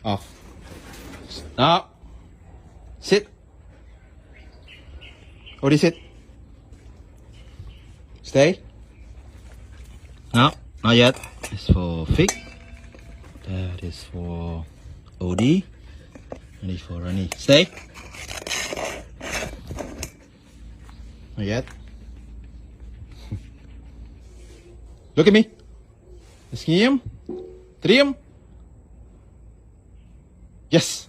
Off. Now. Sit. Odie, sit. Stay. No, not yet. It's for Fig. That is for Odie. And it's for Rani. Stay. Not yet. Look at me. Skim. Trim. Yes.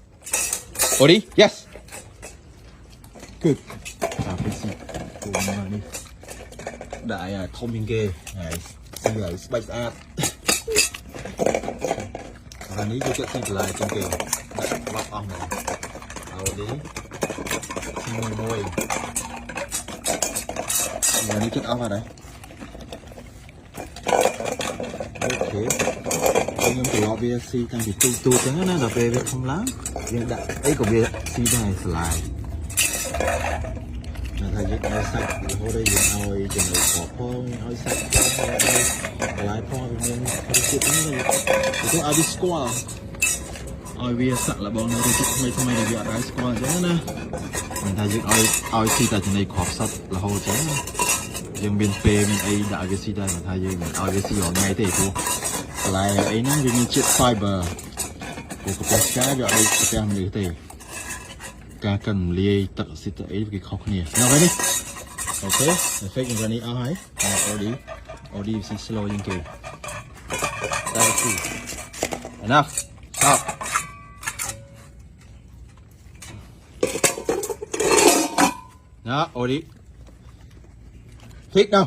Odie. Yes. Good. Đại thông minh ghê. Này, xin lời bạch áp. Và ní cho chuyện xin lại trên kề. Đại lọc ong này. Ao đi. Xin môi môi. Và ní chất ong vào đấy. Ok. Nhưng từ lọ bia si tăng thì tu trắng nó là về việc không lắm. Nhưng đại ấy của bia si này slide. Thầy dịch ao sạch thì hôm đây dịch ao chừng này có phong ao sạch lái phong nên không chịu lắm này thì tôi ao đi squat ao bia sạch là bọn nó thì không may được việc squat chứ nè mình thầy dịch ao si tại chừng này khóp sạch là hồ chứ nhưng bên p bên ấy đã cái si đây mà thầy dịch mình ao cái si ở ngay thế thôi lại ấy nó vì mình chết fiber của cái cá rồi đây cái ăn như thế cả cần lia tự xịt tự ấy cái khó khăn nhiều nào vậy đi ok fake and runny out high Odie see slow in kì that's it enough stop đó Odie fake đâu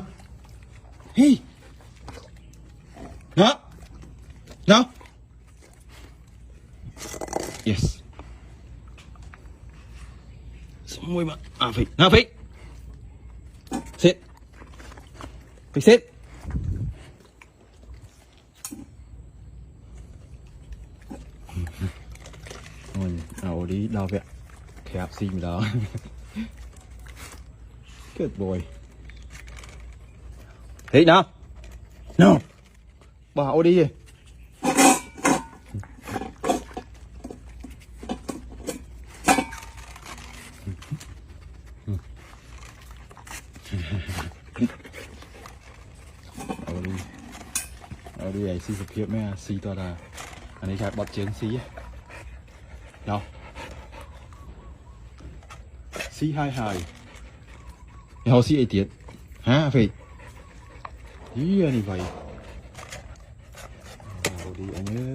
hey no no yes môi mà Fig nào Fig sit Fig sit ôi nào đi đau vậy khẹp xinh đó good boy Fig nào no bỏ đi đi Odie này xí sụp hiệp mấy xí to là anh ấy chạy bọt chiến xí đâu xí hai họ xí ấy tiết hả phải ý này vậy Odie anh ơi